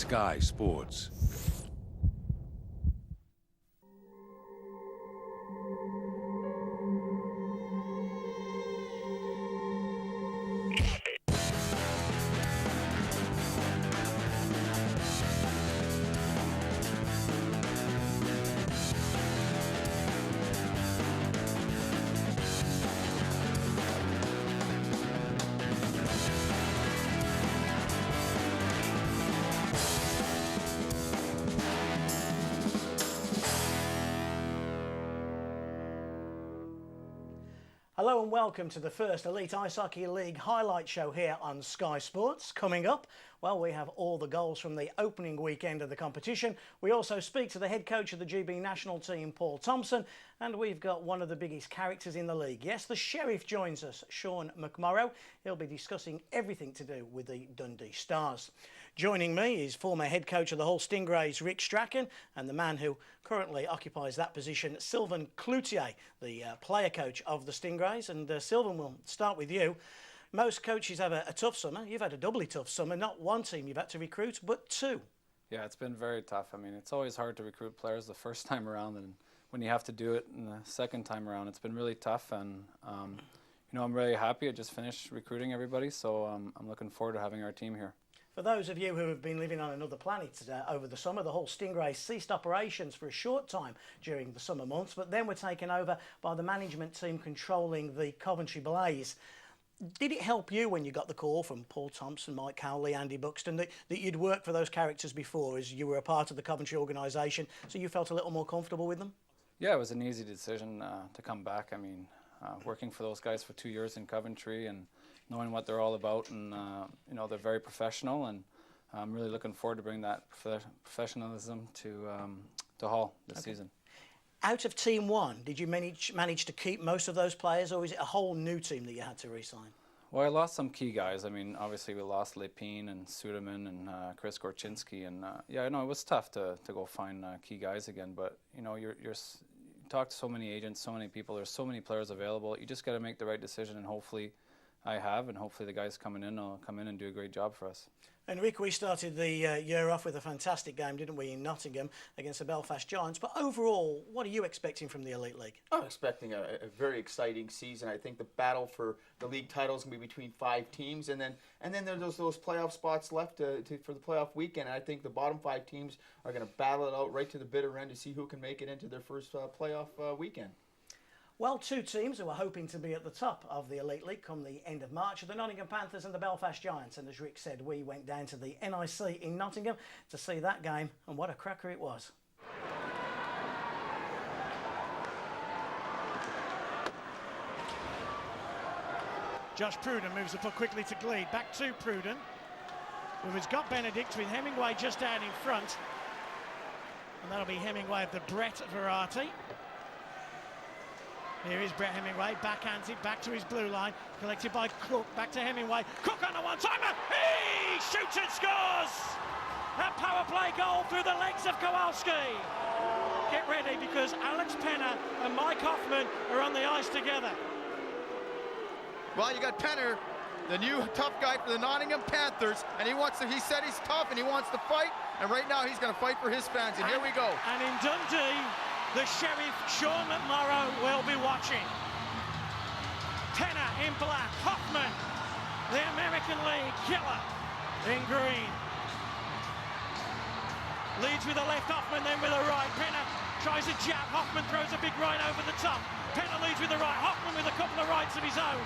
Sky Sports. Hello and welcome to the first Elite Ice Hockey League highlight show here on Sky Sports. Coming up, well, we have all the goals from the opening weekend of the competition. We also speak to the head coach of the GB national team, Paul Thompson, and we've got one of the biggest characters in the league. Yes, the Sheriff joins us, Sean McMorrow. He'll be discussing everything to do with the Dundee Stars. Joining me is former head coach of the Hull Stingrays, Rick Strachan, and the man who currently occupies that position, Sylvain Cloutier, the player coach of the Stingrays. And Sylvain, we'll start with you. Most coaches have a tough summer. You've had a doubly tough summer. Not one team you've had to recruit, but two. Yeah, it's been very tough. I mean, it's always hard to recruit players the first time around, and when you have to do it in the second time around, it's been really tough. And you know, I'm really happy. I just finished recruiting everybody, so I'm looking forward to having our team here. For those of you who have been living on another planet over the summer, the Hull Stingrays ceased operations for a short time during the summer months, but then were taken over by the management team controlling the Coventry Blaze. Did it help you when you got the call from Paul Thompson, Mike Cowley, Andy Buxton, that you'd worked for those characters before as you were a part of the Coventry organisation, so you felt a little more comfortable with them? Yeah, it was an easy decision to come back. I mean, working for those guys for 2 years in Coventry and knowing what they're all about, and you know, they're very professional, and I'm really looking forward to bring that professionalism to Hull this season. Out of Team 1, did you manage to keep most of those players, or is it a whole new team that you had to re-sign? Well, I lost some key guys. I mean, obviously we lost Lepine and Suderman and Chris Gorczynski, and yeah, I know it was tough to go find key guys again. But you know, you talk to so many agents, so many people. There's so many players available. You just got to make the right decision, and hopefully I have, and hopefully the guys coming in will come in and do a great job for us. And Rick, we started the year off with a fantastic game, didn't we, in Nottingham against the Belfast Giants. But overall, what are you expecting from the Elite League? I'm expecting a very exciting season. I think the battle for the league title is going to be between 5 teams, and then there's those playoff spots left for the playoff weekend. And I think the bottom 5 teams are going to battle it out right to the bitter end to see who can make it into their first playoff weekend. Well, 2 teams who are hoping to be at the top of the Elite League come the end of March are the Nottingham Panthers and the Belfast Giants. And as Rick said, we went down to the NIC in Nottingham to see that game, and what a cracker it was. Josh Pruden moves the puck quickly to Gleed. Back to Pruden, who has got Benedict with Hemingway just out in front. And that'll be Hemingway of the Brett variety. Here is Brett Hemingway, backhands it back to his blue line, collected by Cook, back to Hemingway. Cook on the one-timer, he shoots and scores! A power play goal through the legs of Kowalski. Get ready, because Alex Penner and Mike Hoffman are on the ice together. Well, you got Penner, the new tough guy for the Nottingham Panthers, and he said he's tough and he wants to fight, and right now he's going to fight for his fans, and here we go. And in Dundee, the Sheriff, Sean McMorrow, will be watching. Penner in black, Hoffman, the American League killer, in green. Leads with the left, Hoffman then with the right. Penner tries a jab, Hoffman throws a big right over the top. Penner leads with the right, Hoffman with a couple of rights of his own.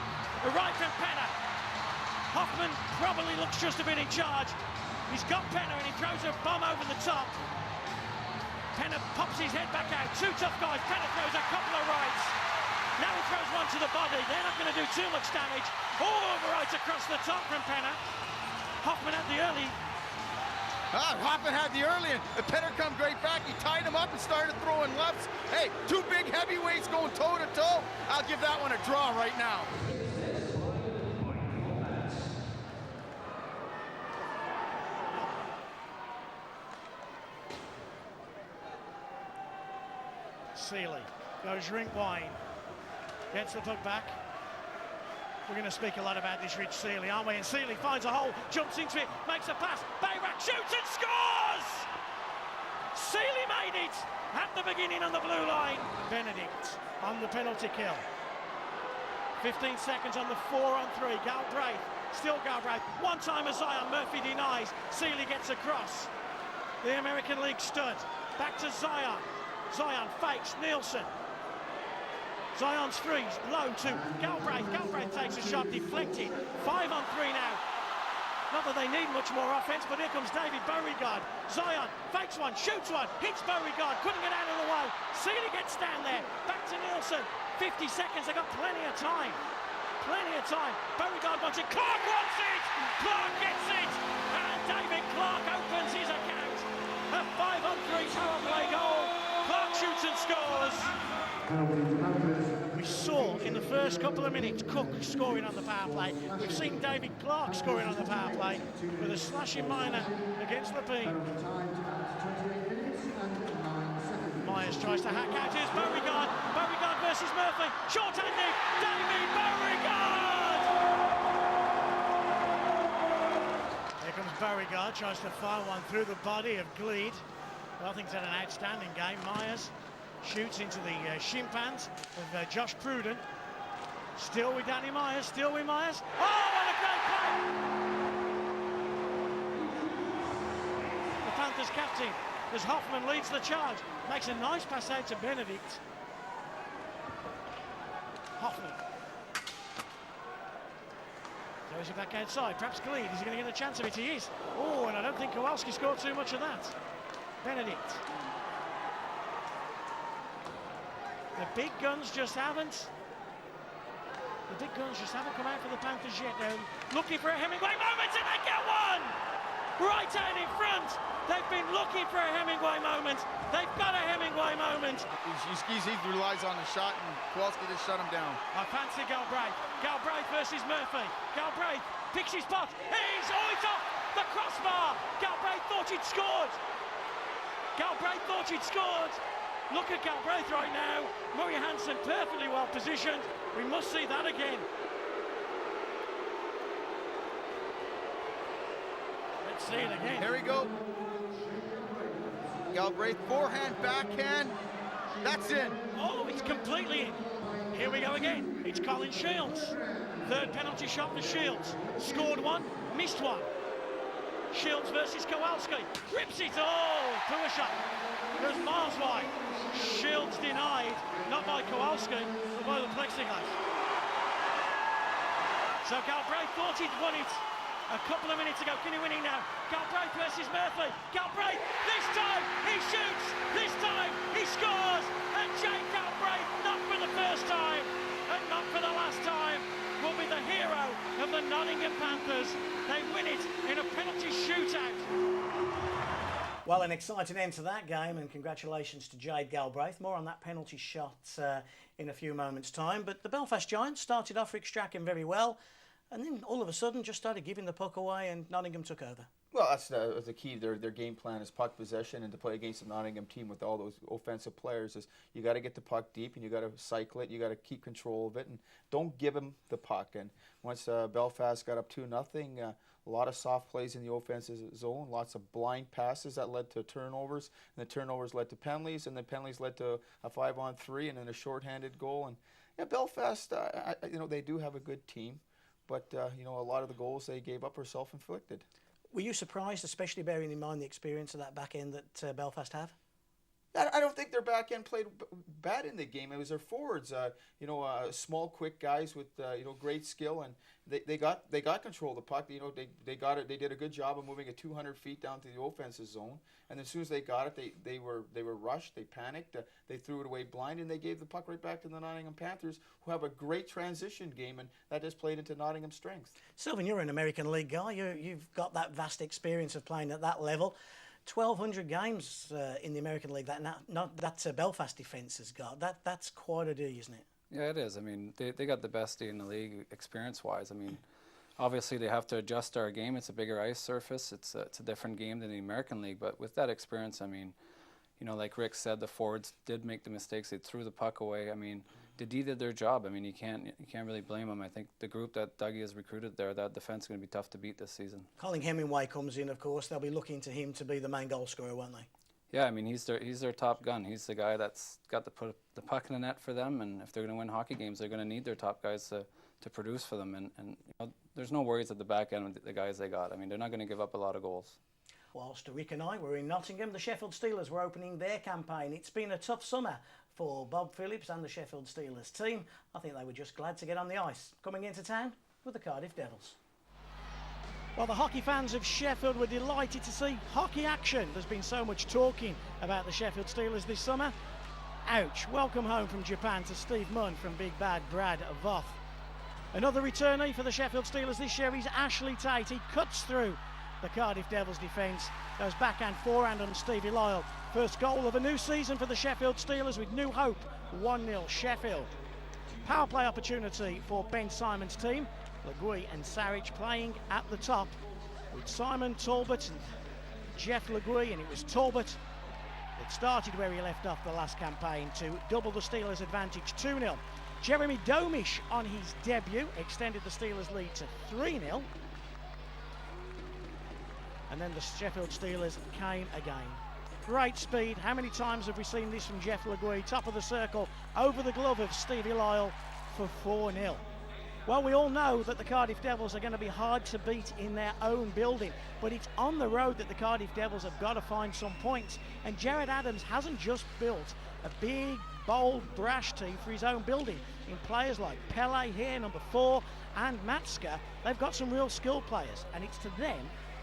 A right from Penner. Hoffman probably looks just a bit in charge. He's got Penner and he throws a bomb over the top. Penner pops his head back out. 2 tough guys. Penner throws a couple of rights. Now he throws one to the body. They're not going to do too much damage. All over rights across the top from Penner. Hoffman had the early. Hoffman had the early, and Penner come great back. He tied him up and started throwing lefts. Hey, 2 big heavyweights going toe-to-toe. I'll give that one a draw right now. Seeley goes rink wide, gets the puck back. We're going to speak a lot about this Rich Seeley, aren't we? And Seeley finds a hole, jumps into it, makes a pass, Bayrak shoots and scores! Seeley made it at the beginning on the blue line. Benedict on the penalty kill. 15 seconds on the 4-on-3. Galbraith, still Galbraith. One-timer Zion, Murphy denies. Seeley gets across. The American League stud. Back to Zion. Zion fakes Nielsen. Zion's threes, low to Galbraith. Galbraith takes a shot, deflected. 5-on-3 now. Not that they need much more offense, but here comes David Beauregard. Zion fakes one, shoots one, hits Beauregard, couldn't get out of the way. Seeley gets down there, back to Nielsen. 50 seconds, they got plenty of time. Plenty of time. Beauregard wants it, Clark wants it! Clark gets it! And David Clark opens his account. A 5-on-3 power play goal. Clark shoots and scores. We saw in the first couple of minutes Cook scoring on the power play. We've seen David Clark scoring on the power play with a slashing minor against Lepine. Myers tries to hack out. Here's Beauregard. Beauregard versus Murphy. Short-handed. David Beauregard! Here comes Beauregard. Tries to fire one through the body of Gleed. Well, I think he's had an outstanding game. Myers shoots into the shin pants of Josh Pruden. Still with Danny Myers, still with Myers. Oh, what a great play! The Panthers captain, as Hoffman leads the charge, makes a nice pass out to Benedict. Hoffman. Throws it back outside, perhaps Gleed, is he going to get a chance of it? He is. Oh, and I don't think Kowalski scored too much of that. Benedict. The big guns just haven't. The big guns just haven't come out for the Panthers yet. They're looking for a Hemingway moment and they get one! Right out in front. They've been looking for a Hemingway moment. They've got a Hemingway moment. He relies on the shot and Kowalski just shut him down. I fancy Galbraith. Galbraith versus Murphy. Galbraith picks his spot. He's off the crossbar. Galbraith thought he'd scored. Galbraith thought he'd scored. Look at Galbraith right now. Murray Hansen perfectly well positioned. We must see that again. Let's see it again. There we go. Galbraith, forehand, backhand. That's in. Oh, it's completely in. Here we go again. It's Colin Shields. Third penalty shot for Shields. Scored one, missed one. Shields versus Kowalski. Rips it all. Poor shot. There's miles wide. Shields denied, not by Kowalski, but by the plexiglass. So Galbraith thought he'd won it a couple of minutes ago. Can he win it now? Galbraith versus Murphy. Galbraith, this time he shoots. This time he scores. And Jake Galbraith, not for the first time and not for the last time, will be the hero of the Nottingham Panthers. They win it in a penalty shootout. Well, an exciting end to that game, and congratulations to Jade Galbraith. More on that penalty shot in a few moments' time. But the Belfast Giants started off Rick Strachan very well, and then all of a sudden just started giving the puck away, and Nottingham took over. Well, that's the key. Their game plan is puck possession, and to play against the Nottingham team with all those offensive players is you got to get the puck deep and you got to cycle it. You got to keep control of it and don't give them the puck. And once Belfast got up 2-0, a lot of soft plays in the offensive zone, lots of blind passes that led to turnovers, and the turnovers led to penalties, and the penalties led to a 5-on-3 and then a shorthanded goal. And yeah, Belfast, they do have a good team, but a lot of the goals they gave up were self-inflicted. Were you surprised, especially bearing in mind the experience of that back end that Belfast have? I don't think their back end played bad in the game. It was their forwards, small, quick guys with great skill, and they got control of the puck. They got it. They did a good job of moving it 200 feet down to the offensive zone. And as soon as they got it, they were rushed. They panicked. They threw it away blind, and they gave the puck right back to the Nottingham Panthers, who have a great transition game, and that just played into Nottingham's strengths. Sylvan, you're an American League guy. You've got that vast experience of playing at that level. 1,200 games in the American League that Belfast defence has got. That's quite a do, isn't it? Yeah, it is. I mean, they got the best D in the league experience-wise. I mean, obviously they have to adjust our game. It's a bigger ice surface. It's a different game than the American League. But with that experience, I mean, like Rick said, the forwards did make the mistakes. They threw the puck away. I mean, did their job. I mean, you can't really blame them. I think the group that Dougie has recruited there, that defence is going to be tough to beat this season. Colin Hemingway comes in, of course. They'll be looking to him to be the main goal scorer, won't they? Yeah, I mean, he's their top gun. He's the guy that's got to put the puck in the net for them, and if they're going to win hockey games, they're going to need their top guys to produce for them. And you know, there's no worries at the back end with the guys they got. I mean, they're not going to give up a lot of goals. Whilst Rick and I were in Nottingham, the Sheffield Steelers were opening their campaign. It's been a tough summer for Bob Phillips and the Sheffield Steelers team. I think they were just glad to get on the ice. Coming into town with the Cardiff Devils. Well, the hockey fans of Sheffield were delighted to see hockey action. There's been so much talking about the Sheffield Steelers this summer. Ouch. Welcome home from Japan to Steve Munn from Big Bad Brad Voth. Another returnee for the Sheffield Steelers this year is Ashley Tate. He cuts through the Cardiff Devils defence, goes backhand, forehand on Stevie Lyle. First goal of a new season for the Sheffield Steelers with new hope, 1-0 Sheffield. Power play opportunity for Ben Simon's team. Legui and Sarich playing at the top with Simon, Talbot and Jeff Legui, and it was Talbot that started where he left off the last campaign to double the Steelers' advantage 2-0. Jeremy Domish on his debut extended the Steelers' lead to 3-0. And then the Sheffield Steelers came again. Great speed. How many times have we seen this from Jeff Legui? Top of the circle, over the glove of Stevie Lyle for 4-0. Well, we all know that the Cardiff Devils are going to be hard to beat in their own building, but it's on the road that the Cardiff Devils have got to find some points. And Jared Adams hasn't just built a big, bold, brash team for his own building. In players like Pele here, number 4, and Matska, they've got some real skilled players, and it's to them,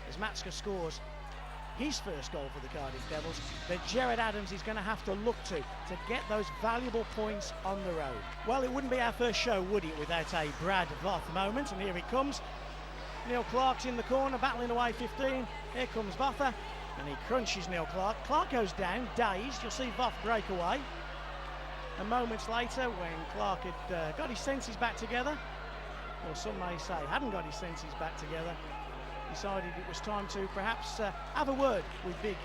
as Matska scores his first goal for the Cardiff Devils, that Jared Adams is going to have to look to get those valuable points on the road. Well, it wouldn't be our first show, would it, without a Brad Voth moment, and here he comes. Neil Clark's in the corner, battling away 15. Here comes Vother, and he crunches Neil Clark. Clark goes down, dazed. You'll see Voth break away. And moments later, when Clark had got his senses back together, or some may say hadn't got his senses back together, decided it was time to perhaps have a word with big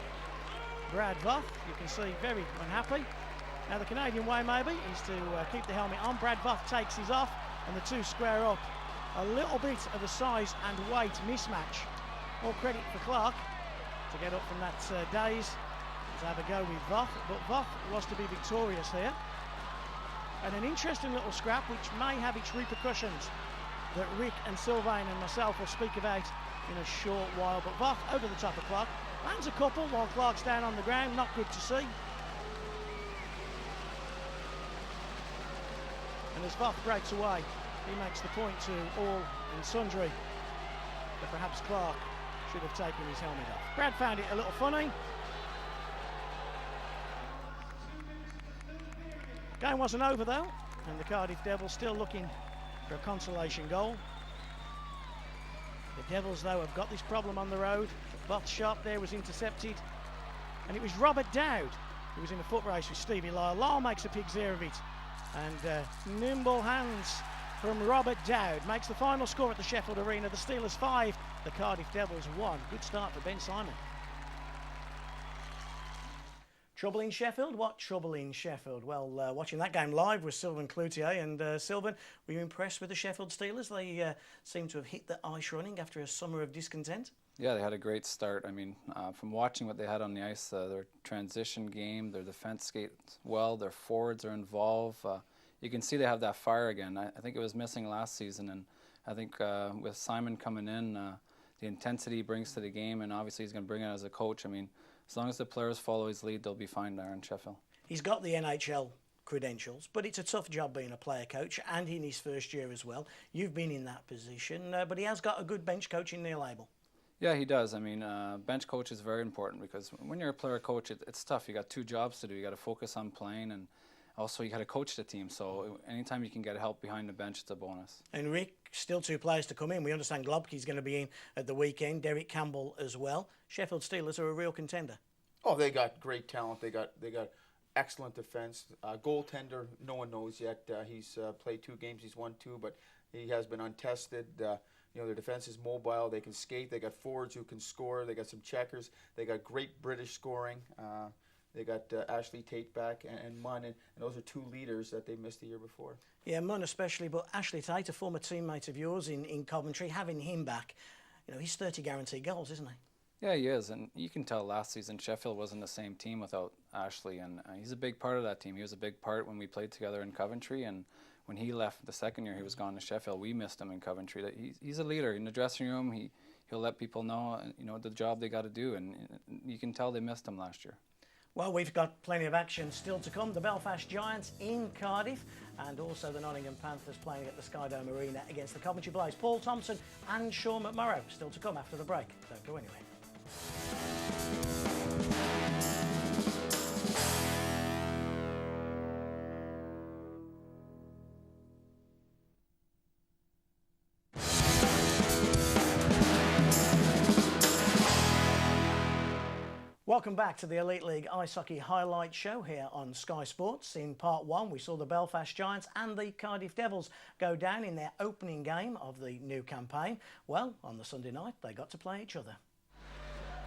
Brad Voth. You can see very unhappy. Now the Canadian way maybe is to keep the helmet on. Brad Voth takes his off and the two square up. A little bit of a size and weight mismatch. All credit for Clark to get up from that daze to have a go with Voth, but Voth was to be victorious here. And an interesting little scrap which may have its repercussions that Rick and Sylvain and myself will speak about in a short while. But Voth over the top of Clark, lands a couple while Clark's down on the ground, not good to see. And as Voth breaks away, he makes the point to all and sundry that perhaps Clark should have taken his helmet off. Brad found it a little funny. Game wasn't over though, and the Cardiff Devils still looking for a consolation goal. The Devils, though, have got this problem on the road. Voth's shot there was intercepted. And it was Robert Dowd who was in a foot race with Stevie Lyle. Lyle makes a pig's ear of it. And nimble hands from Robert Dowd makes the final score at the Sheffield Arena. The Steelers 5, the Cardiff Devils 1. Good start for Ben Simon. Trouble in Sheffield? What trouble in Sheffield? Well, watching that game live with Sylvain Cloutier. And Sylvain, were you impressed with the Sheffield Steelers? They seem to have hit the ice running after a summer of discontent. Yeah, they had a great start. I mean, from watching what they had on the ice, their transition game, their defense skates well, their forwards are involved. You can see they have that fire again. I think it was missing last season, and I think with Simon coming in, the intensity he brings to the game, and obviously he's going to bring it as a coach. I mean, as long as the players follow his lead, they'll be fine there in Sheffield. He's got the EIHL credentials, but it's a tough job being a player coach, and in his first year as well. You've been in that position, but he has got a good bench coach in Neil Abel. Yeah, he does. I mean, bench coach is very important because when you're a player coach, it's tough. You got two jobs to do. You got to focus on playing, and also you got to coach the team. So anytime you can get help behind the bench, it's a bonus. And Rick, still two players to come in. We understand Globke's going to be in at the weekend. Derek Campbell as well. Sheffield Steelers are a real contender. Oh, they got great talent. They got excellent defense. Goaltender, no one knows yet. He's played 2 games. He's won 2, but he has been untested. Their defense is mobile. They can skate. They got forwards who can score. They got some checkers. They got great British scoring. They got Ashley Tate back and Munn, and those are two leaders that they missed the year before. Yeah, Munn especially, but Ashley Tate, a former teammate of yours in Coventry, having him back, he's 30 guaranteed goals, isn't he? Yeah, he is, and you can tell last season Sheffield wasn't the same team without Ashley, and he's a big part of that team. He was a big part when we played together in Coventry, and when he left the second year he was gone to Sheffield, we missed him in Coventry. That he's a leader in the dressing room. He'll let people know, the job they got to do, and you can tell they missed him last year. Well, we've got plenty of action still to come. The Belfast Giants in Cardiff, and also the Nottingham Panthers playing at the Skydome Arena against the Coventry Blaze. Paul Thompson and Sean McMurrow still to come after the break. Don't go anywhere. Welcome back to the Elite League Ice Hockey Highlight Show here on Sky Sports. In part one, we saw the Belfast Giants and the Cardiff Devils go down in their opening game of the new campaign. Well, on the Sunday night, they got to play each other.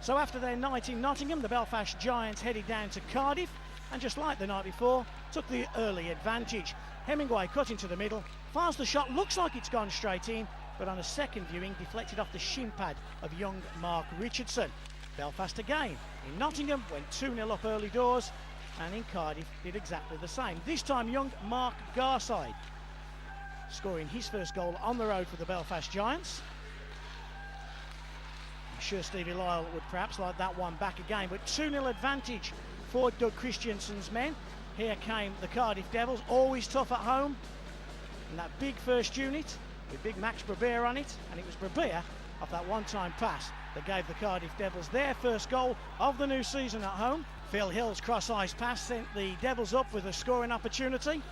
So after their night in Nottingham, the Belfast Giants headed down to Cardiff and, just like the night before, took the early advantage. Hemingway cut into the middle, fires the shot, looks like it's gone straight in, but on a second viewing, deflected off the shin pad of young Mark Richardson. Belfast again in Nottingham went 2-0 up early doors, and in Cardiff did exactly the same. This time young Mark Garside scoring his first goal on the road for the Belfast Giants. I'm sure Stevie Lyle would perhaps like that one back again, but 2-0 advantage for Doug Christiansen's men. Here came the Cardiff Devils, always tough at home, and that big first unit with big Max Brebeer on it, and it was Brebeer off that one-time pass that gave the Cardiff Devils their first goal of the new season at home. Phil Hill's cross-ice pass sent the Devils up with a scoring opportunity.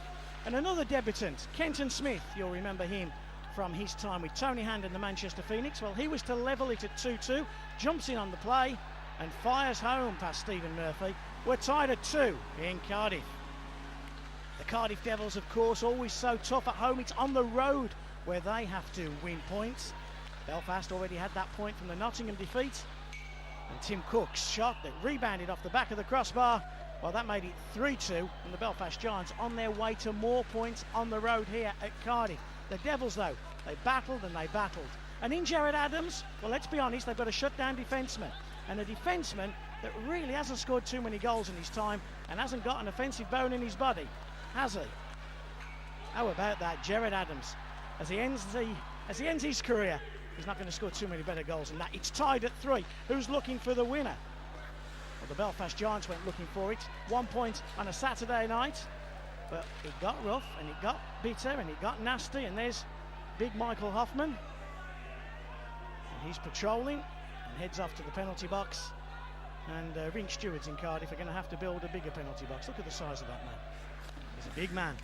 And another debutant, Kenton Smith, you'll remember him from his time with Tony Hand and the Manchester Phoenix. Well, he was to level it at 2-2, jumps in on the play and fires home past Stephen Murphy. We're tied at 2 in Cardiff. The Cardiff Devils, of course, always so tough at home. It's on the road where they have to win points. Belfast already had that point from the Nottingham defeat, and Tim Cook's shot that rebounded off the back of the crossbar, well, that made it 3-2, and the Belfast Giants on their way to more points on the road here at Cardiff. The Devils, though, they battled and they battled. And in Jared Adams, well, let's be honest, they've got a shutdown defenceman, and a defenceman that really hasn't scored too many goals in his time and hasn't got an offensive bone in his body, has he? How about that, Jared Adams? As he ends his career, he's not going to score too many better goals than that. It's tied at 3. Who's looking for the winner? Well, the Belfast Giants went looking for it. 1 point on a Saturday night, but it got rough and it got bitter and it got nasty. And there's big Michael Hoffman, and he's patrolling and heads off to the penalty box. And rink stewards in Cardiff are going to have to build a bigger penalty box. Look at the size of that man. He's a big man.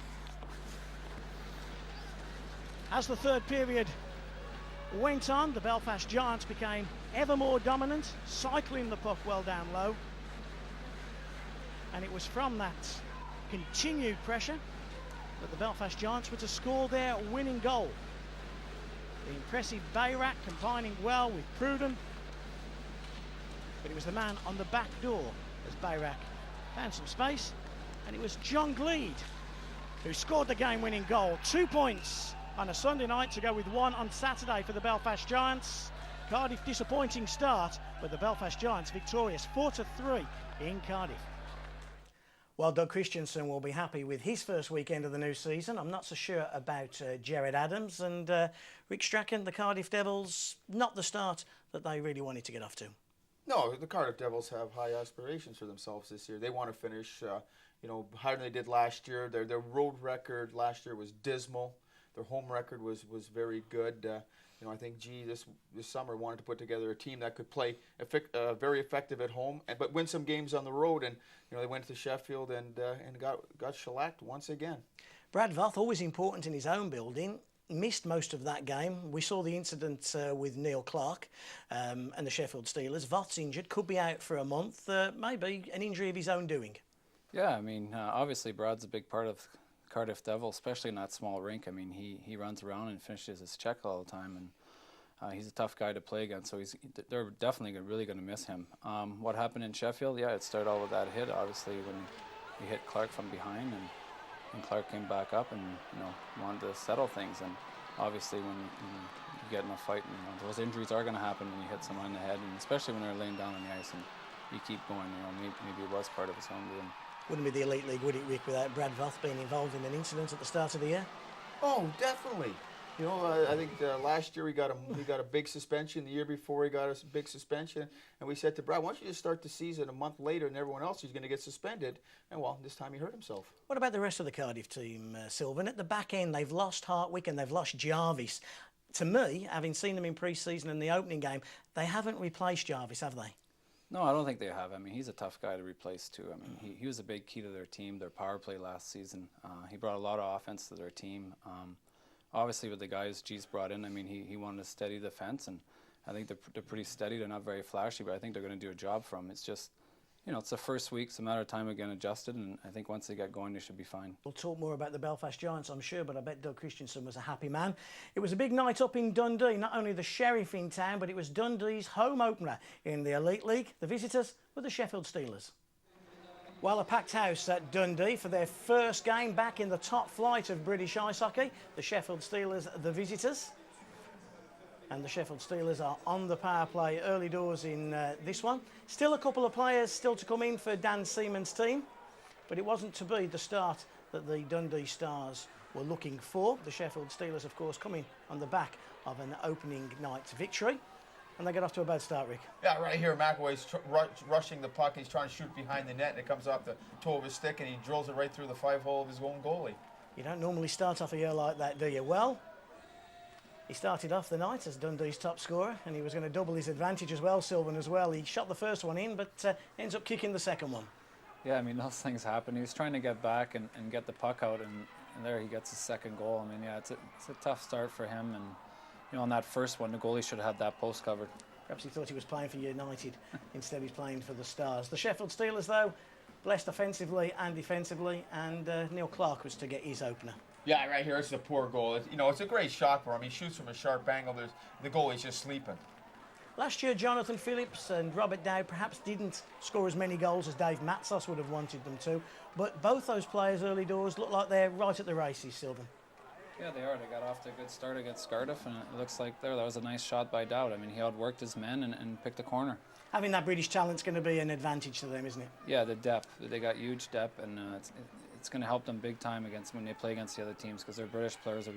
As the third period went on, the Belfast Giants became ever more dominant, cycling the puck well down low. And it was from that continued pressure that the Belfast Giants were to score their winning goal. The impressive Bayrak combining well with Pruden, but it was the man on the back door as Bayrak found some space, and it was John Gleed who scored the game-winning goal. 2 points on a Sunday night to go with 1 on Saturday for the Belfast Giants. Cardiff disappointing start, but the Belfast Giants victorious 4-3 in Cardiff. Well, Doug Christiansen will be happy with his first weekend of the new season. I'm not so sure about Jared Adams, and Rick Strachan, the Cardiff Devils, not the start that they really wanted to get off to. No, the Cardiff Devils have high aspirations for themselves this year. They want to finish, higher than they did last year. Their road record last year was dismal. Their home record was very good. I think this summer wanted to put together a team that could play very effective at home, but win some games on the road. And they went to Sheffield and got shellacked once again. Brad Voth, always important in his own building, missed most of that game. We saw the incident with Neil Clark and the Sheffield Steelers. Voth's injured, could be out for a month. Maybe an injury of his own doing. Yeah, I mean, obviously Brad's a big part of Cardiff Devil, especially in that small rink. I mean, he runs around and finishes his check all the time, He's a tough guy to play against, so they're definitely really going to miss him. What happened in Sheffield? Yeah, it started out with that hit, obviously, when he hit Clark from behind, and Clark came back up and wanted to settle things. And obviously, when you get in a fight, those injuries are going to happen when you hit someone in the head, and especially when they're laying down on the ice and you keep going. Maybe it was part of his own doing. Wouldn't be the Elite League, would it, Rick, without Brad Voth being involved in an incident at the start of the year? Oh, definitely. I think last year he got a big suspension. The year before he got a big suspension, and we said to Brad, "Why don't you just start the season a month later than everyone else who's going to get suspended?" And well, this time he hurt himself. What about the rest of the Cardiff team, Sylvan? At the back end, they've lost Hartwick and they've lost Jarvis. To me, having seen them in pre-season and the opening game, they haven't replaced Jarvis, have they? No, I don't think they have. I mean, he's a tough guy to replace too. I mean, he was a big key to their team, their power play last season. He brought a lot of offense to their team. Obviously, with the guys G's brought in, I mean, he wanted to steady the fence, and I think they're pretty steady. They're not very flashy, but I think they're going to do a job for him. It's just, it's the first week. It's a matter of time again adjusted, and I think once they get going, they should be fine. We'll talk more about the Belfast Giants, I'm sure, but I bet Doug Christensen was a happy man. It was a big night up in Dundee, not only the Sheriff in town, but it was Dundee's home opener in the Elite League. The visitors were the Sheffield Steelers. Well, a packed house at Dundee for their first game back in the top flight of British ice hockey. The Sheffield Steelers, the visitors. And the Sheffield Steelers are on the power play early doors in this one. Still a couple of players still to come in for Dan Seaman's team, but it wasn't to be the start that the Dundee Stars were looking for. The Sheffield Steelers, of course, coming on the back of an opening night victory. And they get off to a bad start, Rick. Yeah, right here, McAvoy's rushing the puck. He's trying to shoot behind the net, and it comes off the toe of his stick, and he drills it right through the 5-hole of his own goalie. You don't normally start off a year like that, do you? Well, he started off the night as Dundee's top scorer, and he was going to double his advantage as well, Sylvan as well. He shot the first one in, but ends up kicking the second one. Yeah, I mean, those things happen. He was trying to get back and get the puck out, and there he gets his second goal. I mean, yeah, it's a tough start for him, and on that first one, the goalie should have had that post covered. Perhaps he thought he was playing for United. Instead, he's playing for the Stars. The Sheffield Steelers, though, blessed offensively and defensively, and Neil Clark was to get his opener. Yeah, right here, it's a poor goal. It's a great shot for him. He shoots from a sharp angle. The goalie's just sleeping. Last year, Jonathan Phillips and Robert Dowd perhaps didn't score as many goals as Dave Matsos would have wanted them to, but both those players early doors look like they're right at the races, Sylvan. Yeah, they are. They got off to a good start against Cardiff, and it looks like that was a nice shot by Dowd. I mean, he outworked his men and picked a corner. Having that British talent's going to be an advantage to them, isn't it? Yeah, the depth. They got huge depth, and it's going to help them big time when they play against the other teams, because their British players are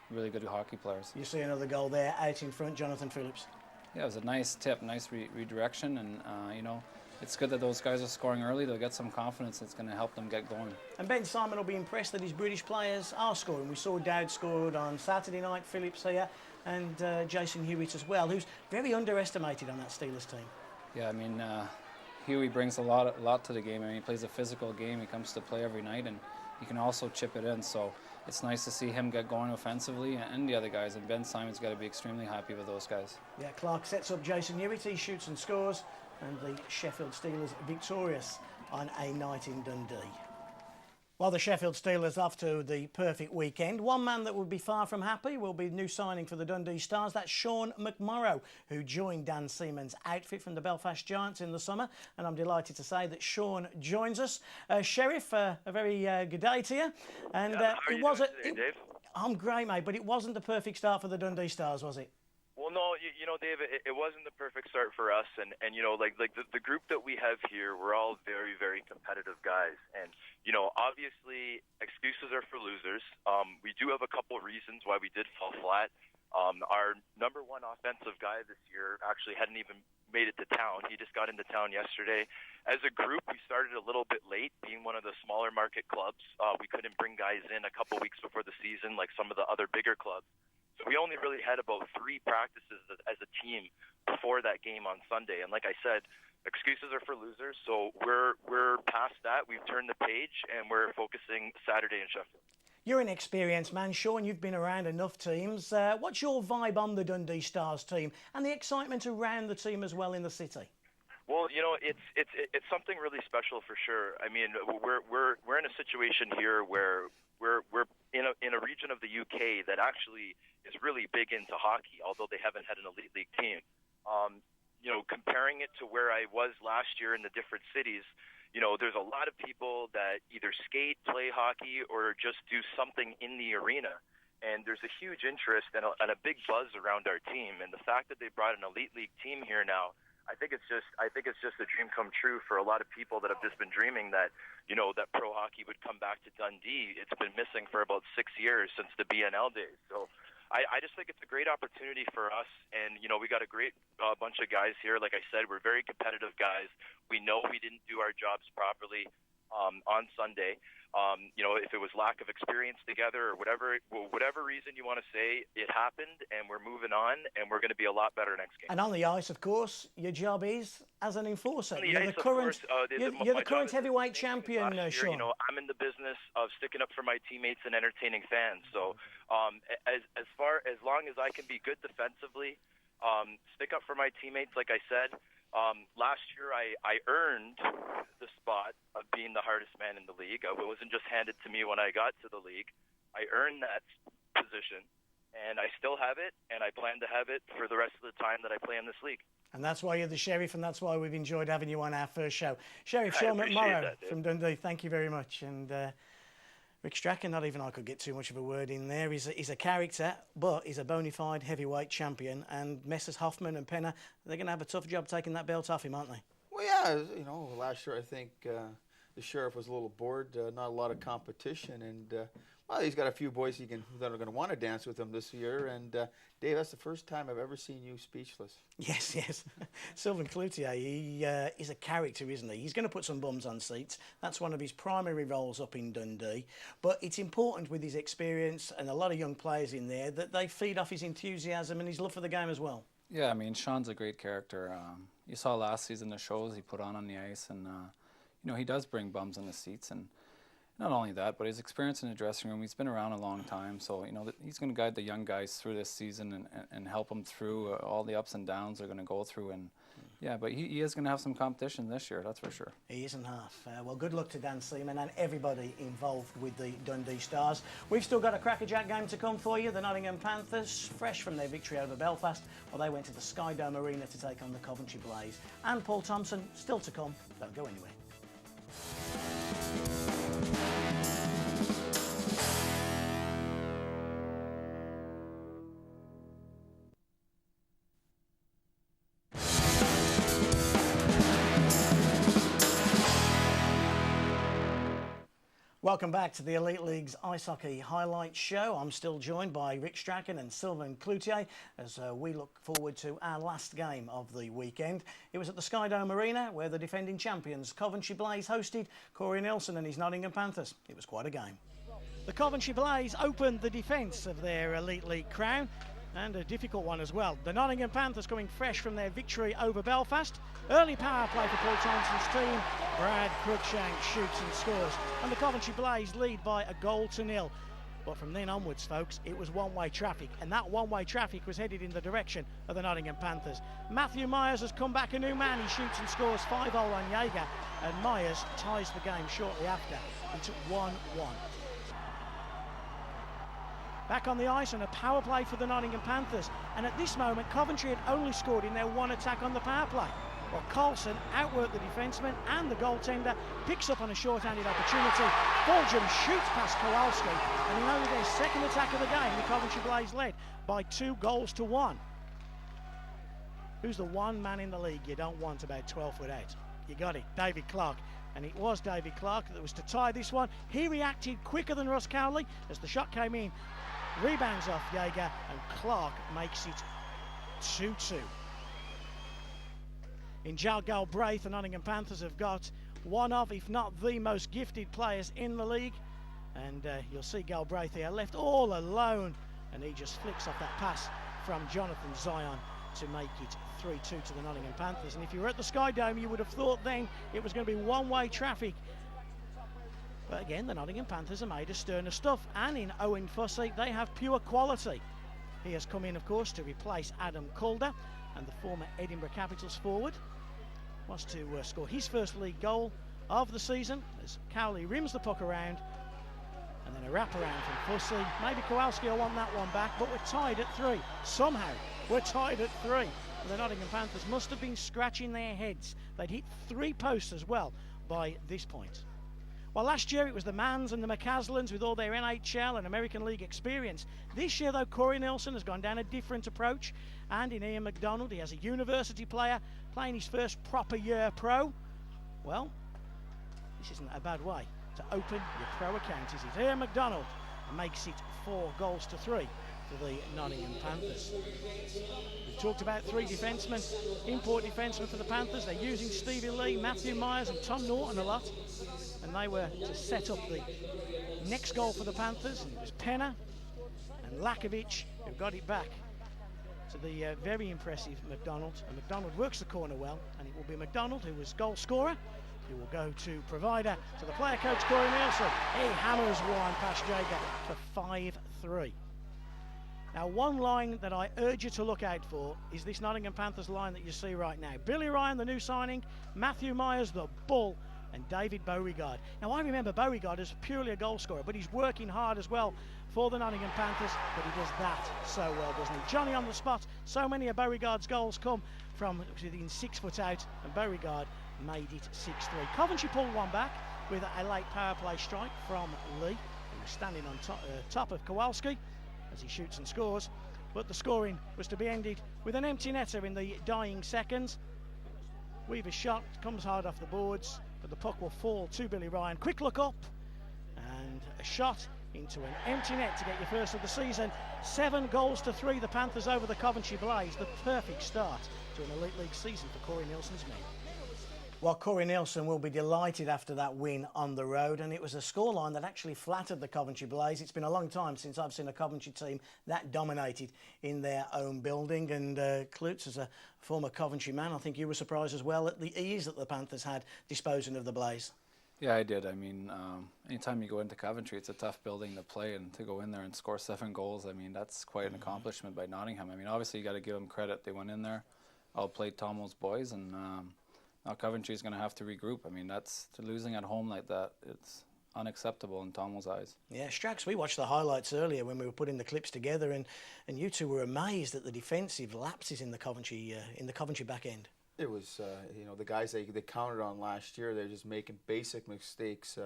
really good hockey players. You see another goal there out in front, Jonathan Phillips. Yeah, it was a nice tip, nice redirection, and it's good that those guys are scoring early. They'll get some confidence. It's going to help them get going. And Ben Simon will be impressed that his British players are scoring. We saw Dowd scored on Saturday night, Phillips here, and Jason Hewitt as well, who's very underestimated on that Steelers team. Yeah, I mean, Huey brings a lot to the game. I mean, he plays a physical game. He comes to play every night, and he can also chip it in. So it's nice to see him get going offensively, and the other guys. And Ben Simon's got to be extremely happy with those guys. Yeah, Clark sets up Jason Hewitt. He shoots and scores. And the Sheffield Steelers victorious on a night in Dundee. While the Sheffield Steelers off to the perfect weekend, one man that would be far from happy will be new signing for the Dundee Stars. That's Sean McMorrow, who joined Dan Seaman's outfit from the Belfast Giants in the summer. And I'm delighted to say that Sean joins us. Sheriff, a very good day to you. And how are you doing today, Dave? I'm great, mate, but it wasn't the perfect start for the Dundee Stars, was it? Well, no, Dave, it wasn't the perfect start for us, and like the group that we have here, we're all very, very competitive guys, and obviously excuses are for losers. We do have a couple of reasons why we did fall flat. Our number one offensive guy this year actually hadn't even made it to town. He just got into town yesterday. As a group, we started a little bit late, being one of the smaller market clubs. We couldn't bring guys in a couple weeks before the season like some of the other bigger clubs. So we only really had about 3 practices as a team before that game on Sunday. And like I said, excuses are for losers. So we're past that. We've turned the page, and we're focusing Saturday in Sheffield. You're an experienced man, Sean. You've been around enough teams. What's your vibe on the Dundee Stars team and the excitement around the team as well in the city? Well, it's something really special for sure. I mean, we're in a situation here where we're in a region of the UK that actually is really big into hockey, although they haven't had an elite league team. Comparing it to where I was last year in the different cities, there's a lot of people that either skate, play hockey, or just do something in the arena. And there's a huge interest and a big buzz around our team. And the fact that they brought an elite league team here now, I think it's just a dream come true for a lot of people that have just been dreaming that, that pro hockey would come back to Dundee. It's been missing for about 6 years since the BNL days. So I just think it's a great opportunity for us. And, we got a great bunch of guys here. Like I said, we're very competitive guys. We know we didn't do our jobs properly on Sunday. If it was lack of experience together or whatever reason you want to say, it happened, and we're moving on, and we're going to be a lot better next game. And on the ice, of course, your job is as an enforcer. You're the current heavyweight champion, Sean. I'm in the business of sticking up for my teammates and entertaining fans. So as long as I can be good defensively, stick up for my teammates, like I said. Last year, I earned the spot of being the hardest man in the league. It wasn't just handed to me when I got to the league. I earned that position, and I still have it, and I plan to have it for the rest of the time that I play in this league. And that's why you're the Sheriff, and that's why we've enjoyed having you on our first show. Sheriff Sean McMorrow from Dundee, thank you very much. And Rick Strachan, not even I could get too much of a word in there. He's a character, but he's a bona fide heavyweight champion. And Messrs Hoffman and Penner, they're going to have a tough job taking that belt off him, aren't they? Well, yeah, last year I think the Sheriff was a little bored, not a lot of competition, and he's got a few boys that are going to want to dance with him this year. And Dave, that's the first time I've ever seen you speechless. Yes. Sylvain Cloutier, he is a character, isn't he? He's going to put some bums on seats. That's one of his primary roles up in Dundee. But it's important with his experience and a lot of young players in there that they feed off his enthusiasm and his love for the game as well. Yeah, I mean, Sean's a great character. You saw last season the shows he put on the ice, and he does bring bums on the seats. And not only that, but his experience in the dressing room, he's been around a long time, so he's going to guide the young guys through this season and help them through all the ups and downs they're going to go through. And but he is going to have some competition this year, that's for sure. He isn't half. Well, good luck to Dan Seaman and everybody involved with the Dundee Stars. We've still got a crackerjack game to come for you. The Nottingham Panthers, fresh from their victory over Belfast, they went to the Sky Dome Arena to take on the Coventry Blaze. And Paul Thompson, still to come. Don't go anywhere. Welcome back to the Elite League's Ice Hockey Highlights Show. I'm still joined by Rick Strachan and Sylvain Cloutier as we look forward to our last game of the weekend. It was at the Sky Dome Arena where the defending champions Coventry Blaze hosted Corey Nelson and his Nottingham Panthers. It was quite a game. The Coventry Blaze opened the defence of their Elite League crown, and a difficult one as well. The Nottingham Panthers coming fresh from their victory over Belfast. Early power play for Paul Thompson's team. Brad Cruikshank shoots and scores. And the Coventry Blaze lead by 1-0. But from then onwards, folks, it was one-way traffic. And that one-way traffic was headed in the direction of the Nottingham Panthers. Matthew Myers has come back a new man. He shoots and scores 5-0 on Jaeger. And Myers ties the game shortly after. It's 1-1. Back on the ice and a power play for the Nottingham Panthers. And at this moment, Coventry had only scored in their one attack on the power play. Well, Carlson outworked the defenceman and the goaltender, picks up on a short-handed opportunity. Fulgham shoots past Kowalski, and in only their second attack of the game, the Coventry Blaze led by 2-1. Who's the one man in the league you don't want about 12 foot out? You got it, David Clark. And it was David Clark that was to tie this one. He reacted quicker than Ross Cowley as the shot came in. Rebounds off Jaeger, and Clark makes it 2-2. In Jal Galbraith, the Nottingham Panthers have got one of, if not the most gifted players in the league. And you'll see Galbraith here left all alone, and he just flicks off that pass from Jonathan Zion to make it 3-2 to the Nottingham Panthers. And if you were at the Sky Dome, you would have thought then it was going to be one-way traffic. But again, the Nottingham Panthers are made of sterner stuff, and in Owen Fussey, they have pure quality. He has come in, of course, to replace Adam Calder and the former Edinburgh Capitals forward. was to score his first league goal of the season as Cowley rims the puck around, and then a wraparound from Fussy. Maybe Kowalski will want that one back, but we're tied at 3. Somehow we're tied at 3. And the Nottingham Panthers must have been scratching their heads. They'd hit 3 posts as well by this point. Well, last year it was the Manns and the McCaslins with all their NHL and American League experience. This year, though, Corey Nelson has gone down a different approach. And in Ian McDonald, he has a university player playing his first proper year pro. Well, this isn't a bad way to open your pro account, is it? Ian McDonald makes it 4 goals to 3 for the Nottingham Panthers. We've talked about 3 defencemen, import defencemen for the Panthers. They're using Stevie Lee, Matthew Myers and Tom Norton a lot. And they were to set up the next goal for the Panthers. And it was Penner and Lakovic who got it back to the very impressive McDonald. And McDonald works the corner well, and it will be McDonald who was goal scorer, who will go to provider to the player coach Corey Nielsen. He hammers one past Jager for 5-3. Now, one line that I urge you to look out for is this Nottingham Panthers line that you see right now. Billy Ryan, the new signing, Matthew Myers, the bull, and David Beauregard. Now, I remember Beauregard as purely a goal scorer, but he's working hard as well for the Nottingham Panthers, but he does that so well, doesn't he? Johnny on the spot. So many of Beauregard's goals come from within 6 foot out, and Beauregard made it 6-3. Coventry pulled one back with a late power play strike from Lee, who was standing on top of Kowalski as he shoots and scores, but the scoring was to be ended with an empty netter in the dying seconds. Weaver's shot comes hard off the boards, but the puck will fall to Billy Ryan. Quick look up, and a shot into an empty net to get your first of the season. 7 goals to 3, the Panthers over the Coventry Blaze. The perfect start to an Elite League season for Corey Nielsen's men. Well, Corey Nielsen will be delighted after that win on the road, and it was a scoreline that actually flattered the Coventry Blaze. It's been a long time since I've seen a Coventry team that dominated in their own building, and Klutz, as a former Coventry man, I think you were surprised as well at the ease that the Panthers had disposing of the Blaze. Yeah, I did. I mean, anytime you go into Coventry, it's a tough building to play, and to go in there and score 7 goals, I mean, that's quite an accomplishment by Nottingham. I mean, obviously you got to give them credit. They went in there, outplayed Tomo's boys, and now Coventry is going to have to regroup. I mean, that's losing at home like that. It's unacceptable in Tomo's eyes. Yeah, Strax, we watched the highlights earlier when we were putting the clips together, and you two were amazed at the defensive lapses in the Coventry back end. It was, the guys they counted on last year, they're just making basic mistakes.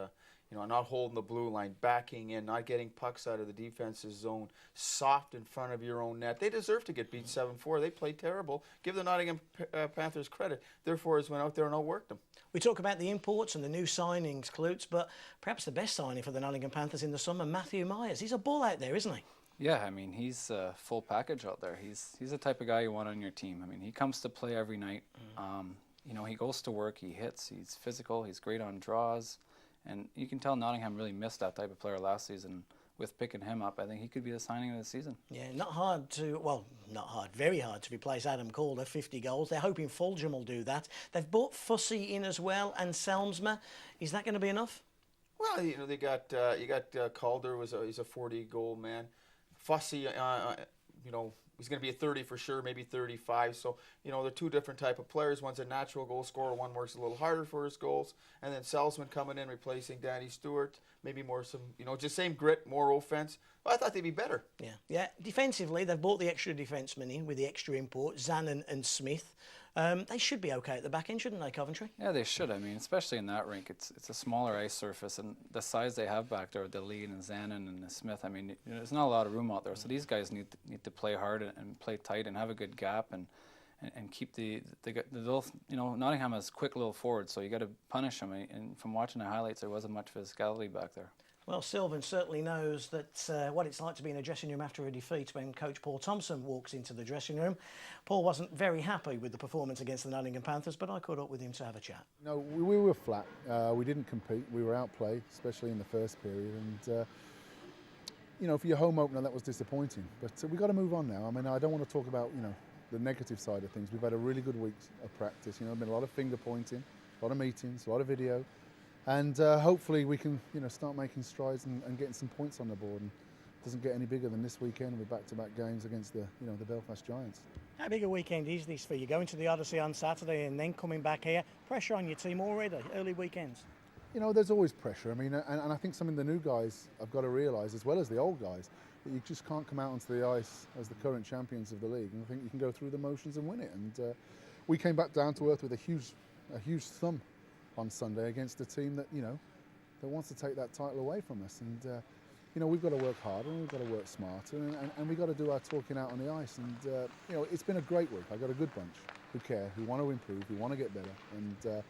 Not holding the blue line, backing in, not getting pucks out of the defense's zone, soft in front of your own net. They deserve to get beat 7-4. They played terrible. Give the Nottingham Panthers credit. Their forwards went out there and outworked them. We talk about the imports and the new signings, Klutz, but perhaps the best signing for the Nottingham Panthers in the summer, Matthew Myers. He's a ball out there, isn't he? Yeah, I mean, he's a full package out there. He's the type of guy you want on your team. I mean, he comes to play every night. He goes to work, he hits, he's physical, he's great on draws. And you can tell Nottingham really missed that type of player last season. With picking him up, I think he could be the signing of the season. Yeah, very hard to replace Adam Calder, 50 goals. They're hoping Fulgham will do that. They've brought Fussy in as well, and Selmsma. Is that going to be enough? Well, they got Calder he's a 40-goal man. Fussy, he's going to be a 30 for sure, maybe 35. So, they're 2 different type of players. One's a natural goal scorer. One works a little harder for his goals. And then Salzman coming in, replacing Danny Stewart. Maybe more just same grit, more offense. Well, I thought they'd be better. Yeah. Defensively, they've bought the extra defensemen in with the extra import, Zannon and Smith. They should be okay at the back end, shouldn't they, Coventry? Yeah, they should. I mean, especially in that rink, it's a smaller ice surface, and the size they have back there with the Lee and Zannon and the Smith, I mean, there's not a lot of room out there. So these guys need to play hard and play tight and have a good gap and keep the little, Nottingham has quick little forwards, so you got to punish them. And from watching the highlights, there wasn't much physicality back there. Well, Sylvan certainly knows that what it's like to be in a dressing room after a defeat when Coach Paul Thompson walks into the dressing room. Paul wasn't very happy with the performance against the Nottingham Panthers, but I caught up with him to have a chat. No, we were flat. We didn't compete. We were outplayed, especially in the first period. And, for your home opener, that was disappointing. But we've got to move on now. I mean, I don't want to talk about, the negative side of things. We've had a really good week of practice. There's been a lot of finger pointing, a lot of meetings, a lot of video. And hopefully we can, start making strides and getting some points on the board. And it doesn't get any bigger than this weekend with back-to-back games against the Belfast Giants. How big a weekend is this for you? Going to the Odyssey on Saturday and then coming back here. Pressure on your team already, early weekends. You know, there's always pressure. I mean, and I think something the new guys have got to realise, as well as the old guys, that you just can't come out onto the ice as the current champions of the league. And I think you can go through the motions and win it. And we came back down to earth with a huge thumb on Sunday against a team that, you know, that wants to take that title away from us. And you know, we've got to work harder and we've got to work smarter, and we've got to do our talking out on the ice. And you know, it's been a great week. I've got a good bunch who care, who want to improve, who want to get better. And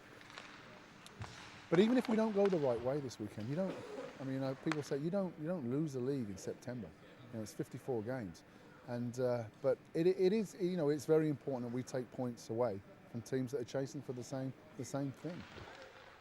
but even if we don't go the right way this weekend, you don't. I mean, people say you don't lose the league in September. You know, it's 54 games, and but it is, you know, it's very important that we take points away from teams that are chasing for the same thing.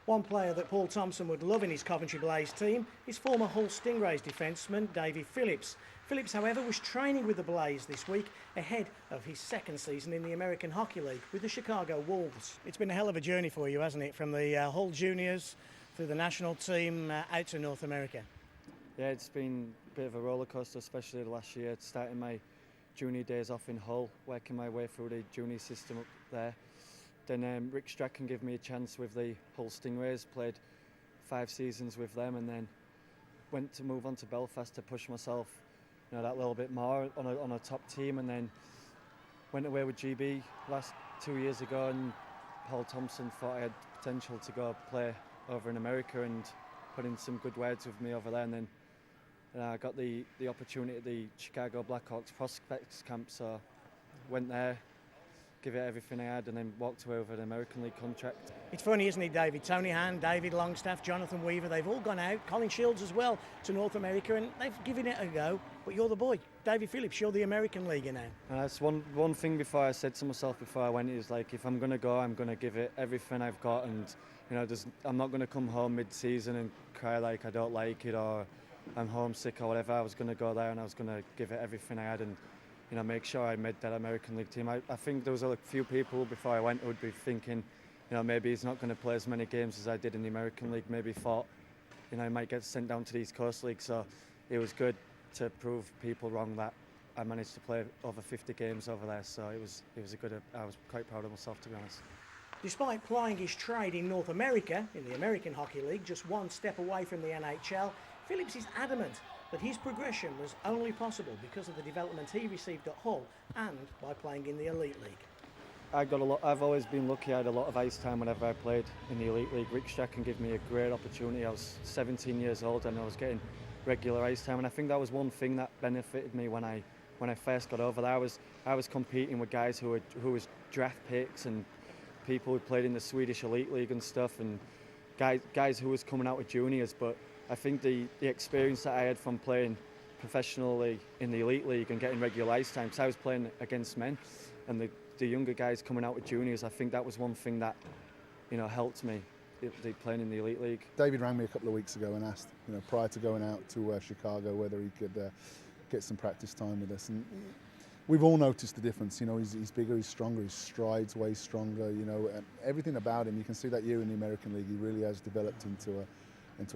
One player that Paul Thompson would love in his Coventry Blaze team is former Hull Stingrays defenceman Davy Phillips. Phillips, however, was training with the Blaze this week ahead of his second season in the American Hockey League with the Chicago Wolves. It's been a hell of a journey for you, hasn't it? From the Hull Juniors through the national team out to North America. Yeah, it's been a bit of a roller coaster, especially the last year. Starting my junior days off in Hull, working my way through the junior system up there. Then Rick Strachan gave me a chance with the Hull Stingrays, played 5 seasons with them, and then went to move on to Belfast to push myself, you know, that little bit more on a top team, and then went away with GB last 2 years ago, and Paul Thompson thought I had potential to go play over in America and put in some good words with me over there, and then I got the opportunity at the Chicago Blackhawks prospects camp, so went there, give it everything I had, and then walked away with an American League contract. It's funny, isn't it, David? Tony Hann, David Longstaff, Jonathan Weaver, they've all gone out, Colin Shields as well, to North America, and they've given it a go. But you're the boy, David Phillips, you're the American leaguer now. And that's one thing before I said to myself before I went is, like, if I'm going to go, I'm going to give it everything I've got, and you know, I'm not going to come home mid-season and cry like I don't like it or I'm homesick or whatever. I was going to go there and I was going to give it everything I had and, you know, make sure I made that American League team. I think there was a few people before I went who would be thinking, you know, maybe he's not going to play as many games as I did in the American League. Maybe thought, you know, he might get sent down to the East Coast League. So it was good to prove people wrong that I managed to play over 50 games over there. So it was a good. I was quite proud of myself, to be honest. Despite plying his trade in North America, in the American Hockey League, just one step away from the NHL, Phillips is adamant that his progression was only possible because of the development he received at Hull and by playing in the Elite League. I've always been lucky. I had a lot of ice time whenever I played in the Elite League. Rick Strachan gave me a great opportunity. I was 17 years old and I was getting regular ice time, and I think that was one thing that benefited me when I first got over there. I was competing with guys who was draft picks and people who played in the Swedish Elite League and stuff, and guys who was coming out with juniors. But I think the experience that I had from playing professionally in the Elite League and getting regular ice time, because I was playing against men, and the younger guys coming out with juniors, I think that was one thing that, you know, helped me playing in the Elite League. David rang me a couple of weeks ago and asked, you know, prior to going out to Chicago, whether he could get some practice time with us, and we've all noticed the difference. You know, he's bigger, he's stronger, his strides way stronger. You know, everything about him. You can see that year in the American League, he really has developed into a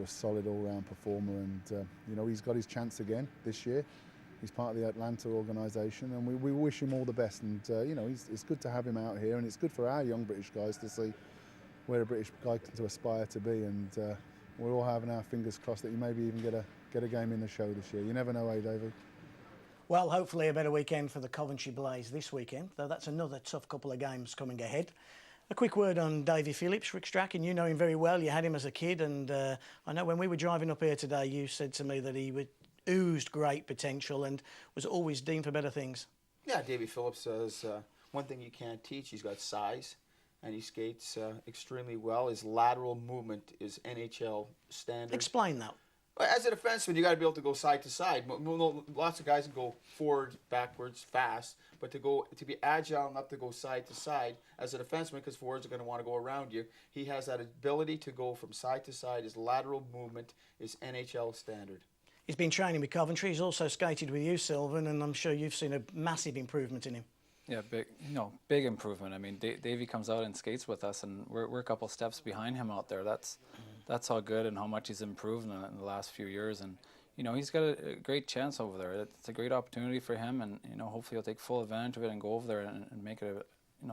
solid all-round performer. And you know, he's got his chance again this year. He's part of the Atlanta organisation, and we wish him all the best. And you know, it's good to have him out here, and it's good for our young British guys to see where a British guy can to aspire to be. And we're all having our fingers crossed that he maybe even get a game in the show this year. You never know, eh, David? Well, hopefully a better weekend for the Coventry Blaze this weekend, though that's another tough couple of games coming ahead. A quick word on Davy Phillips, Rick Strachan. You know him very well. You had him as a kid, and I know when we were driving up here today, you said to me that he oozed great potential and was always deemed for better things. Yeah, Davy Phillips is one thing you can't teach. He's got size, and he skates extremely well. His lateral movement is NHL standard. Explain that. As a defenseman, you got to be able to go side to side. Lots of guys can go forward, backwards, fast, but to be agile enough to go side to side as a defenseman, because forwards are going to want to go around you, he has that ability to go from side to side. His lateral movement is NHL standard. He's been training with Coventry. He's also skated with you, Sylvan, and I'm sure you've seen a massive improvement in him. Yeah, big improvement. I mean, Davey comes out and skates with us, and we're a couple steps behind him out there. That's how good and how much he's improved in the last few years. And he's got a great chance over there. It's a great opportunity for him, and hopefully he'll take full advantage of it and go over there and make it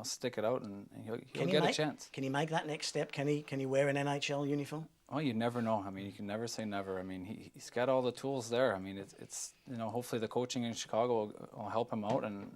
stick it out, and he'll get a chance. Can he make that next step? Can he wear an NHL uniform? Oh, you never know. I mean, you can never say never. I mean, he's got all the tools there. I mean, it's hopefully the coaching in Chicago will help him out, and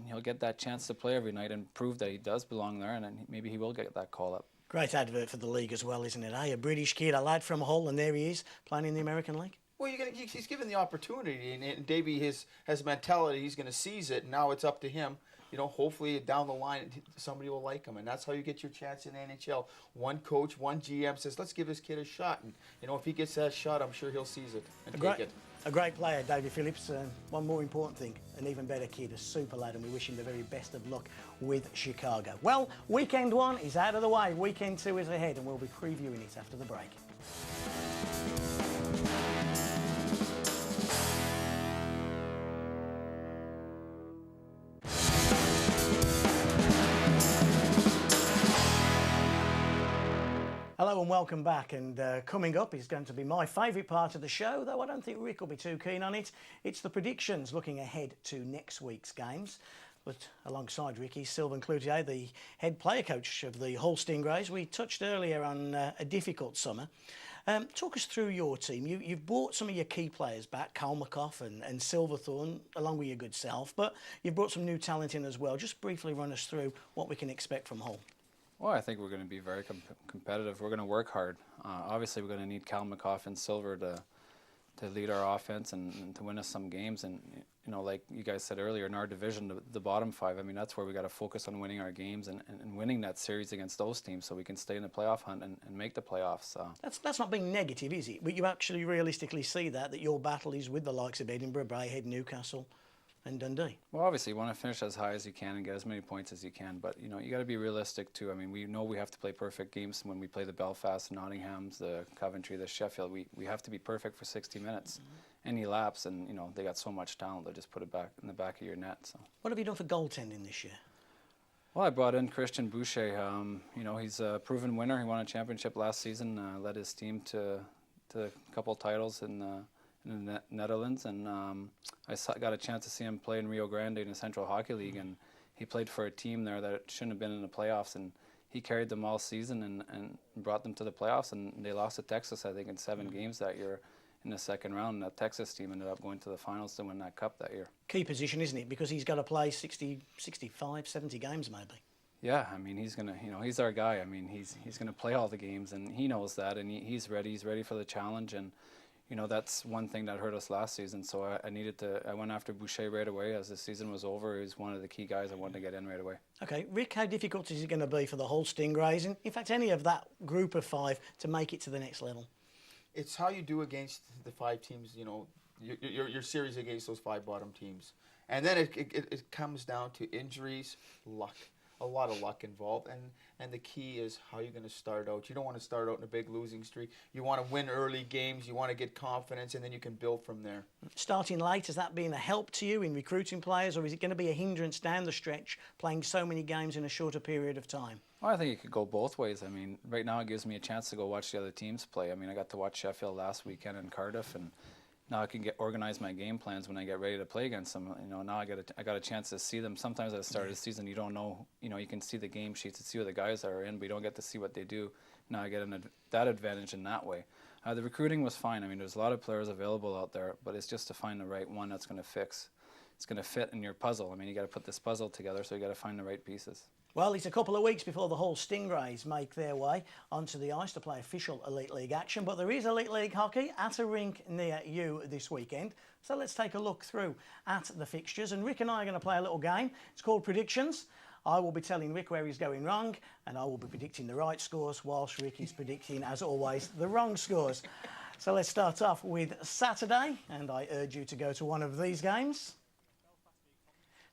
he'll get that chance to play every night and prove that he does belong there, and then maybe he will get that call up. Great advert for the league as well, isn't it? A British kid, a lad from Hull, and there he is playing in the American League. Well, he's given the opportunity, and Davey has a mentality. He's going to seize it, and now it's up to him. Hopefully down the line somebody will like him, and that's how you get your chance in the NHL. One coach, one GM says, let's give this kid a shot, and if he gets that shot, I'm sure he'll seize it and take it. A great player, David Phillips. One more important thing, an even better kid, a super lad, and we wish him the very best of luck with Chicago. Well, weekend 1 is out of the way. Weekend 2 is ahead, and we'll be previewing it after the break. Hello and welcome back, and coming up is going to be my favourite part of the show, though I don't think Rick will be too keen on it. It's the predictions looking ahead to next week's games. But alongside Ricky, Sylvain Cloutier, the head player coach of the Hull Stingrays. We touched earlier on a difficult summer. Talk us through your team. You've brought some of your key players back, Kalmakoff and Silverthorne, along with your good self, but you've brought some new talent in as well. Just briefly run us through what we can expect from Hull. Well, I think we're going to be very competitive. We're going to work hard. Obviously, we're going to need Kalmakoff and Silver to lead our offense and to win us some games. And like you guys said earlier, in our division, the bottom 5. I mean, that's where we got to focus on winning our games and winning that series against those teams, so we can stay in the playoff hunt and make the playoffs. That's not being negative, is it? But you actually realistically see that your battle is with the likes of Edinburgh, Braehead, Newcastle, and Dundee. Well, obviously, you want to finish as high as you can and get as many points as you can, but you got to be realistic too. I mean, we know we have to play perfect games when we play the Belfast, Nottinghams, the Coventry, the Sheffield. We have to be perfect for 60 minutes. Any lapse, and they got so much talent, they'll just put it back in the back of your net. So, what have you done for goaltending this year? Well, I brought in Christian Boucher. He's a proven winner. He won a championship last season. Led his team to a couple of titles in the Netherlands, and I got a chance to see him play in Rio Grande in the Central Hockey League, and he played for a team there that shouldn't have been in the playoffs, and he carried them all season and brought them to the playoffs, and they lost to Texas, I think, in 7 games that year in the second round, and that Texas team ended up going to the finals to win that cup that year. Key position, isn't it? Because he's got to play 60, 65, 70 games maybe. Yeah, I mean, he's gonna, he's our guy. I mean, he's gonna play all the games, and he knows that, and he's ready. He's ready for the challenge, and that's one thing that hurt us last season. So I went after Boucher right away as the season was over. He was one of the key guys I wanted to get in right away. Okay, Rick, how difficult is it going to be for the Hull Stingrays, and in fact any of that group of 5, to make it to the next level? It's how you do against the 5 teams. Your series against those 5 bottom teams, and then it comes down to injuries, luck. A lot of luck involved, and the key is how you're going to start out. You don't want to start out in a big losing streak. You want to win early games. You want to get confidence, and then you can build from there. Starting late, has that been a help to you in recruiting players, or is it going to be a hindrance down the stretch, playing so many games in a shorter period of time? Well, I think it could go both ways. I mean, right now it gives me a chance to go watch the other teams play. I mean, I got to watch Sheffield last weekend in Cardiff, and now I can organize my game plans when I get ready to play against them. Now I got a chance to see them. Sometimes at the start of the season, you don't know. You can see the game sheets and see what the guys are in, but you don't get to see what they do. Now I get that advantage in that way. The recruiting was fine. I mean, there's a lot of players available out there, but it's just to find the right one that's going to fix. It's going to fit in your puzzle. I mean, you got to put this puzzle together, so you got to find the right pieces. Well, it's a couple of weeks before the Hull Stingrays make their way onto the ice to play official Elite League action, but there is Elite League hockey at a rink near you this weekend. So let's take a look through at the fixtures, and Rick and I are going to play a little game. It's called Predictions. I will be telling Rick where he's going wrong, and I will be predicting the right scores, whilst Rick is predicting, as always, the wrong scores. So let's start off with Saturday, and I urge you to go to one of these games.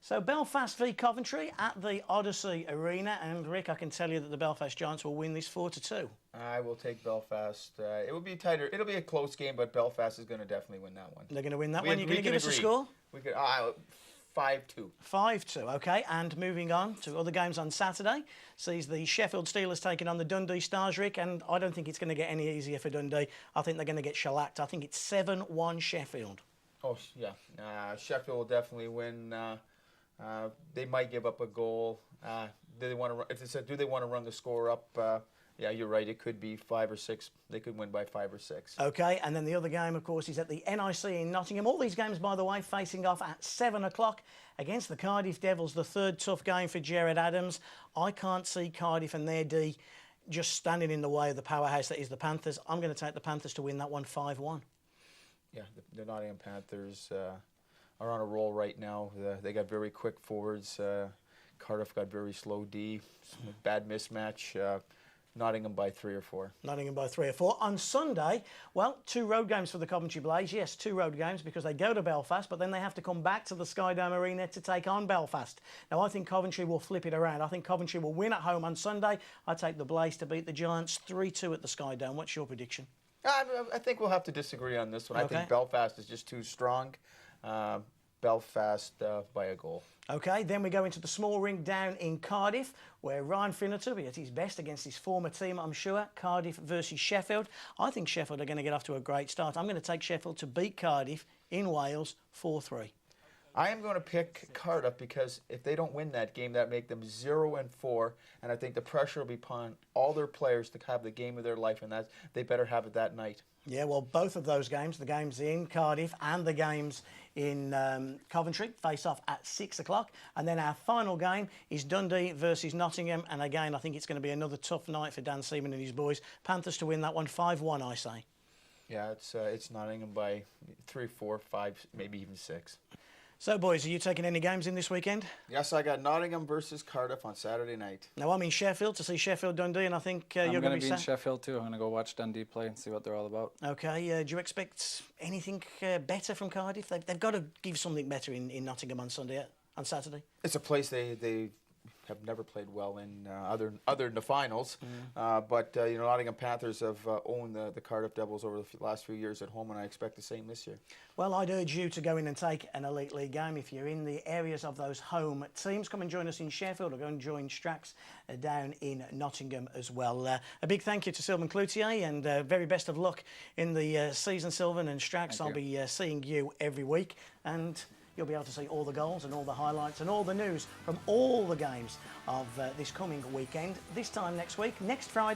So Belfast v Coventry at the Odyssey Arena, and Rick, I can tell you that the Belfast Giants will win this 4-2. I will take Belfast. It will be tighter. It'll be a close game, but Belfast is going to definitely win that one. They're going to win that one. You're going to give us a score? We could 5-2. 5-2, okay. And moving on to other games on Saturday, sees the Sheffield Steelers taking on the Dundee Stars, Rick, and I don't think it's going to get any easier for Dundee. I think they're going to get shellacked. I think it's 7-1 Sheffield. Oh, yeah. Sheffield will definitely win. They might give up a goal. Do they want to run the score up? Yeah, you're right. It could be 5 or 6. They could win by 5 or 6. Okay, and then the other game, of course, is at the NIC in Nottingham. All these games, by the way, facing off at 7 o'clock against the Cardiff Devils, the third tough game for Gerard Adams. I can't see Cardiff and their D just standing in the way of the powerhouse that is the Panthers. I'm going to take the Panthers to win that one 5-1. Yeah, the Nottingham Panthers are on a roll right now. They got very quick forwards. Cardiff got very slow D. Bad mismatch. Nottingham by 3 or 4. Nottingham by 3 or 4. On Sunday, well, 2 road games for the Coventry Blaze. Yes, 2 road games because they go to Belfast, but then they have to come back to the Skydome Arena to take on Belfast. Now, I think Coventry will flip it around. I think Coventry will win at home on Sunday. I take the Blaze to beat the Giants 3-2 at the Skydome. What's your prediction? I think we'll have to disagree on this one. Okay. I think Belfast is just too strong. Belfast by a goal. Okay, then we go into the small rink down in Cardiff, where Ryan Finnerty will be at his best against his former team, I'm sure. Cardiff versus Sheffield. I think Sheffield are going to get off to a great start. I'm going to take Sheffield to beat Cardiff in Wales 4-3. I am going to pick Cardiff because if they don't win that game, that make them 0-4, and I think the pressure will be upon all their players to have the game of their life, and that they better have it that night. Yeah, well, both of those games, the games in Cardiff and the games in Coventry, face off at 6 o'clock. And then our final game is Dundee versus Nottingham. And again, I think it's going to be another tough night for Dan Seaman and his boys. Panthers to win that one 5-1, I say. Yeah, it's Nottingham by 3, 4, 5, maybe even 6. So, boys, are you taking any games in this weekend? Yes, I got Nottingham versus Cardiff on Saturday night. Now, I'm in Sheffield to see Sheffield Dundee, and I think you're going to be in Sheffield too. I'm going to go watch Dundee play and see what they're all about. Okay, do you expect anything better from Cardiff? They've got to give something better in Nottingham on Saturday. It's a place they have never played well in other than the finals. But Nottingham Panthers have owned the Cardiff Devils over the last few years at home, and I expect the same this year. Well, I'd urge you to go in and take an Elite League game. If you're in the areas of those home teams, come and join us in Sheffield or go and join Strax down in Nottingham as well. A big thank you to Sylvain Cloutier and very best of luck in the season, Sylvain and Strax. I'll be seeing you every week, and you'll be able to see all the goals and all the highlights and all the news from all the games of this coming weekend. This time next week, next Friday.